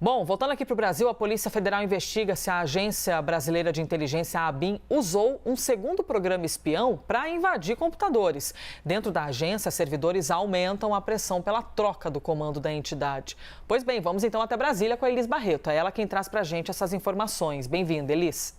Bom, voltando aqui para o Brasil, a Polícia Federal investiga se a Agência Brasileira de Inteligência, a ABIN, usou um segundo programa espião para invadir computadores. Dentro da agência, servidores aumentam a pressão pela troca do comando da entidade. Pois bem, vamos então até Brasília com a Elis Barreto. É ela quem traz para a gente essas informações. Bem-vinda, Elis.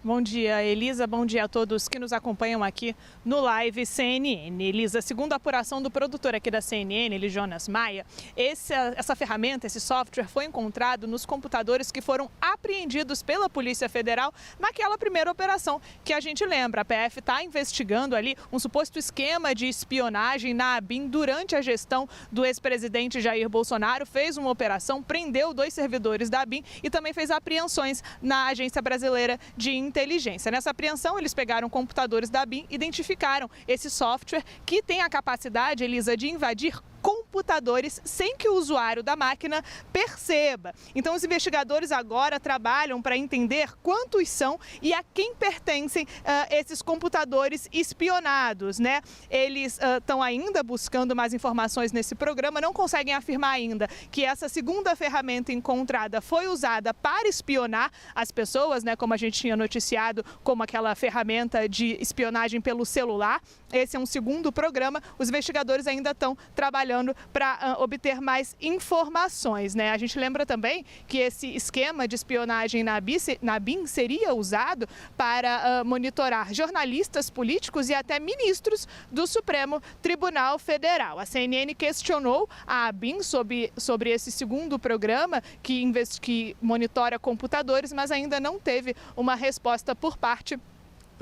Bom dia, Elisa. Bom dia a todos que nos acompanham aqui no Live CNN. Elisa, segundo a apuração do produtor aqui da CNN, ele Jonas Maia, essa ferramenta, esse software foi encontrado nos computadores que foram apreendidos pela Polícia Federal naquela primeira operação que a gente lembra. A PF está investigando ali um suposto esquema de espionagem na ABIN durante a gestão do ex-presidente Jair Bolsonaro. Fez uma operação, prendeu 2 servidores da ABIN e também fez apreensões na Agência Brasileira de Inteligência. Nessa apreensão, eles pegaram computadores da ABIN, identificaram esse software que tem a capacidade, Elisa, de invadir computadores sem que o usuário da máquina perceba. Então, os investigadores agora trabalham para entender quantos são e a quem pertencem esses computadores espionados, né? Eles estão ainda buscando mais informações nesse programa, não conseguem afirmar ainda que essa segunda ferramenta encontrada foi usada para espionar as pessoas, né? Como a gente tinha noticiado, como aquela ferramenta de espionagem pelo celular. Esse é um segundo programa. Os investigadores ainda estão trabalhando para obter mais informações, né? A gente lembra também que esse esquema de espionagem na ABIN seria usado para monitorar jornalistas políticos e até ministros do Supremo Tribunal Federal. A CNN questionou a ABIN sobre esse segundo programa que monitora computadores, mas ainda não teve uma resposta por parte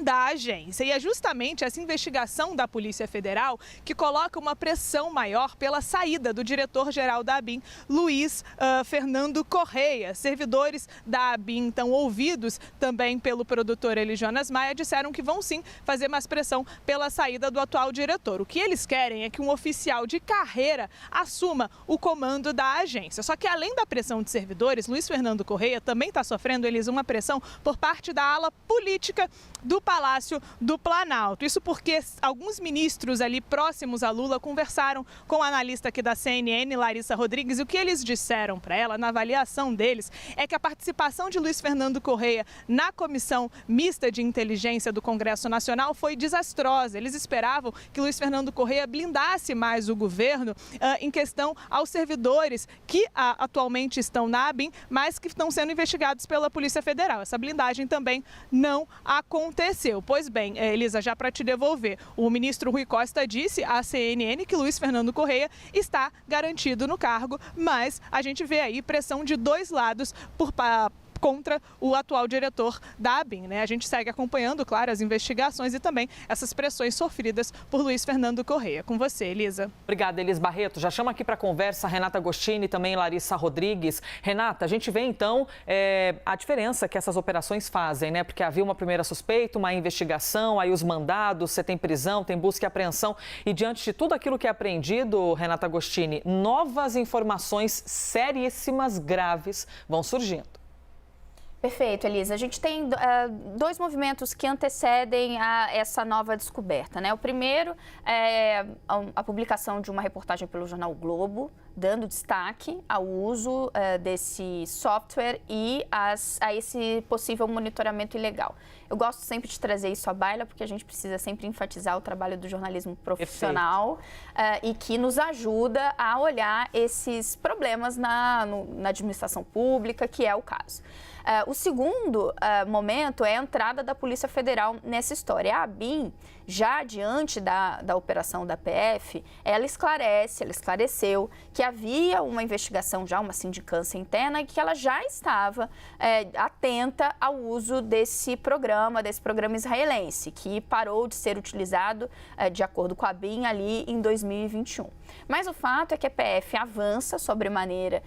da agência. E é justamente essa investigação da Polícia Federal que coloca uma pressão maior pela saída do diretor-geral da ABIN, Luiz Fernando Correia. Servidores da ABIN, então ouvidos também pelo produtor Jonas Maia, disseram que vão sim fazer mais pressão pela saída do atual diretor. O que eles querem é que um oficial de carreira assuma o comando da agência. Só que além da pressão de servidores, Luiz Fernando Correia também está sofrendo, uma pressão por parte da ala política do Palácio do Planalto. Isso porque alguns ministros ali próximos a Lula conversaram com a analista aqui da CNN, Larissa Rodrigues, e o que eles disseram para ela, na avaliação deles, é que a participação de Luiz Fernando Correia na Comissão Mista de Inteligência do Congresso Nacional foi desastrosa. Eles esperavam que Luiz Fernando Correia blindasse mais o governo em questão aos servidores que atualmente estão na ABIN, mas que estão sendo investigados pela Polícia Federal. Essa blindagem também não aconteceu. Pois bem, Elisa, já para te devolver, o ministro Rui Costa disse à CNN que Luiz Fernando Correia está garantido no cargo, mas a gente vê aí pressão de 2 lados contra o atual diretor da ABIN, né? A gente segue acompanhando, claro, as investigações e também essas pressões sofridas por Luiz Fernando Correia. Com você, Elisa. Obrigada, Elis Barreto. Já chama aqui para conversa Renata Agostini e também Larissa Rodrigues. Renata, a gente vê então a diferença que essas operações fazem, né? Porque havia uma primeira suspeita, uma investigação, aí os mandados, você tem prisão, tem busca e apreensão. E diante de tudo aquilo que é apreendido, Renata Agostini, novas informações seríssimas, graves, vão surgindo. Perfeito, Elisa. A gente tem 2 movimentos que antecedem a essa nova descoberta, né? O primeiro é a publicação de uma reportagem pelo jornal o Globo, dando destaque ao uso desse software e a esse possível monitoramento ilegal. Eu gosto sempre de trazer isso à baila, porque a gente precisa sempre enfatizar o trabalho do jornalismo profissional e que nos ajuda a olhar esses problemas na administração pública, que é o caso. O segundo momento é a entrada da Polícia Federal nessa história. A ABIN, já diante da operação da PF, ela esclareceu que havia uma investigação já, uma sindicância interna, e que ela já estava atenta ao uso desse programa israelense, que parou de ser utilizado, de acordo com a ABIN, ali em 2021. Mas o fato é que a PF avança sobremaneira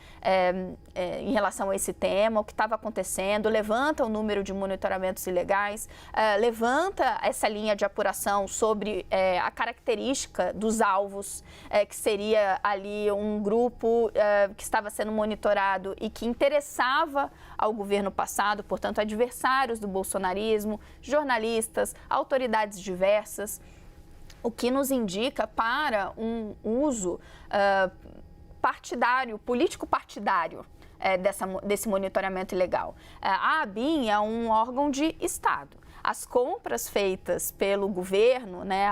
em relação a esse tema, o que estava acontecendo, levanta o número de monitoramentos ilegais, levanta essa linha de apuração sobre a característica dos alvos, que seria ali um grupo que estava sendo monitorado e que interessava ao governo passado, portanto, adversários do bolsonarismo, jornalistas, autoridades diversas, o que nos indica para um uso partidário, político-partidário. Desse monitoramento ilegal. A ABIN é um órgão de Estado. As compras feitas pelo governo, né,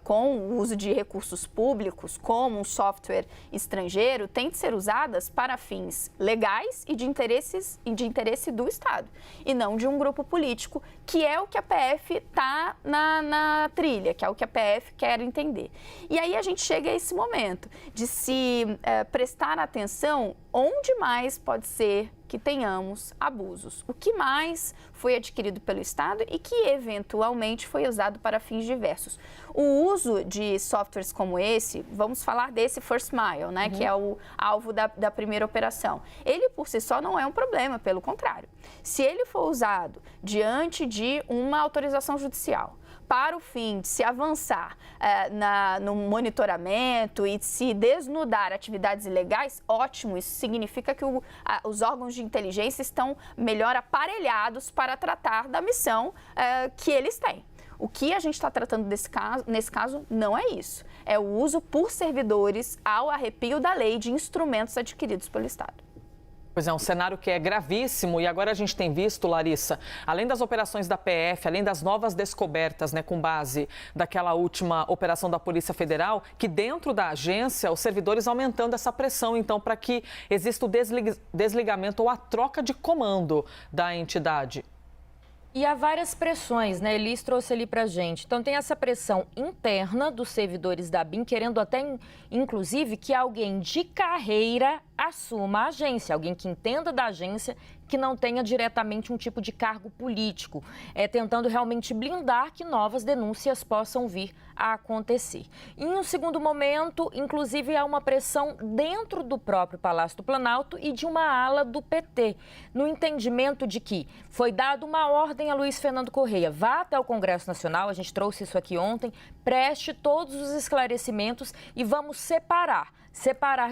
com o uso de recursos públicos, como um software estrangeiro, têm de ser usadas para fins legais e de interesse do Estado, e não de um grupo político, que é o que a PF está na trilha, que é o que a PF quer entender. E aí a gente chega a esse momento de se prestar atenção onde mais pode ser que tenhamos abusos. O que mais foi adquirido pelo Estado e que, eventualmente, foi usado para fins diversos. O uso de softwares como esse, vamos falar desse First Mile, né, que é o alvo da primeira operação. Ele, por si só, não é um problema, pelo contrário. Se ele for usado diante de uma autorização judicial, para o fim de se avançar no monitoramento e de se desnudar atividades ilegais, ótimo, isso significa que os órgãos de inteligência estão melhor aparelhados para tratar da missão que eles têm. O que a gente está tratando nesse caso não é isso, é o uso por servidores ao arrepio da lei de instrumentos adquiridos pelo Estado. Pois é, um cenário que é gravíssimo e agora a gente tem visto, Larissa, além das operações da PF, além das novas descobertas, né, com base daquela última operação da Polícia Federal, que dentro da agência, os servidores aumentando essa pressão, então, para que exista o desligamento ou a troca de comando da entidade. E há várias pressões, né? Elis trouxe ali pra gente. Então tem essa pressão interna dos servidores da ABIN, querendo até, inclusive, que alguém de carreira assuma a agência, alguém que entenda da agência, que não tenha diretamente um tipo de cargo político, tentando realmente blindar que novas denúncias possam vir a acontecer. E em um segundo momento, inclusive, há uma pressão dentro do próprio Palácio do Planalto e de uma ala do PT, no entendimento de que foi dada uma ordem a Luiz Fernando Correia, vá até o Congresso Nacional, a gente trouxe isso aqui ontem, preste todos os esclarecimentos e vamos separar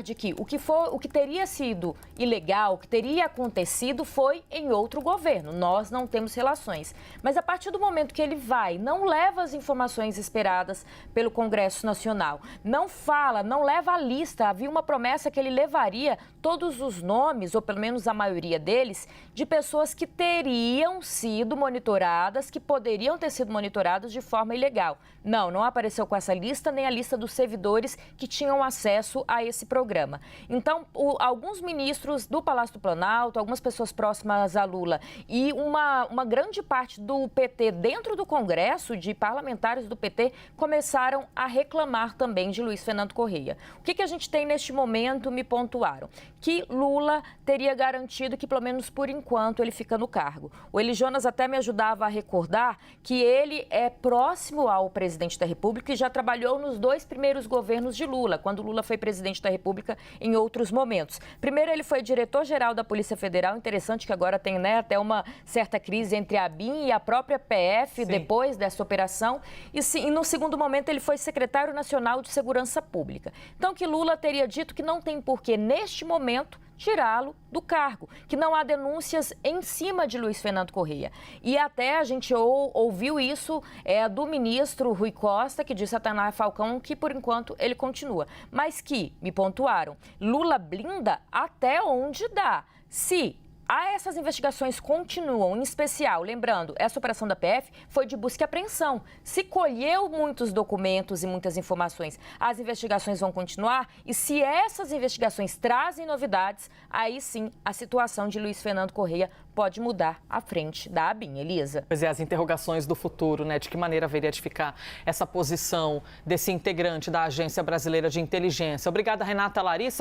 de que o que teria sido ilegal, o que teria acontecido foi em outro governo. Nós não temos relações. Mas a partir do momento que ele não leva as informações esperadas pelo Congresso Nacional, não leva a lista, havia uma promessa que ele levaria todos os nomes, ou pelo menos a maioria deles, de pessoas que teriam sido monitoradas, que poderiam ter sido monitoradas de forma ilegal. Não apareceu com essa lista, nem a lista dos servidores que tinham acesso a esse programa. Então, alguns ministros do Palácio do Planalto, algumas pessoas próximas a Lula e uma grande parte do PT dentro do Congresso, de parlamentares do PT, começaram a reclamar também de Luiz Fernando Correia. O que a gente tem neste momento, me pontuaram? Que Lula teria garantido que, pelo menos por enquanto, ele fica no cargo. O Eli Jonas até me ajudava a recordar que ele é próximo ao presidente da República e já trabalhou nos 2 primeiros governos de Lula, quando Lula foi presidente da República em outros momentos. Primeiro, ele foi diretor-geral da Polícia Federal. Interessante que agora tem, né, até uma certa crise entre a ABIN e a própria PF. Sim. Depois dessa operação. E no segundo momento, ele foi secretário nacional de Segurança Pública. Então, que Lula teria dito que não tem por que, neste momento, tirá-lo do cargo, que não há denúncias em cima de Luiz Fernando Correia. E até a gente ouviu isso do ministro Rui Costa, que disse a Tainá Falcão que, por enquanto, ele continua. Mas que, me pontuaram, Lula blinda até onde dá. Se essas investigações continuam, em especial, lembrando, essa operação da PF foi de busca e apreensão. Se colheu muitos documentos e muitas informações, as investigações vão continuar e se essas investigações trazem novidades, aí sim a situação de Luiz Fernando Correia pode mudar à frente da ABIN. Elisa. Pois é, as interrogações do futuro, né? De que maneira haveria de ficar essa posição desse integrante da Agência Brasileira de Inteligência. Obrigada, Renata. Larissa.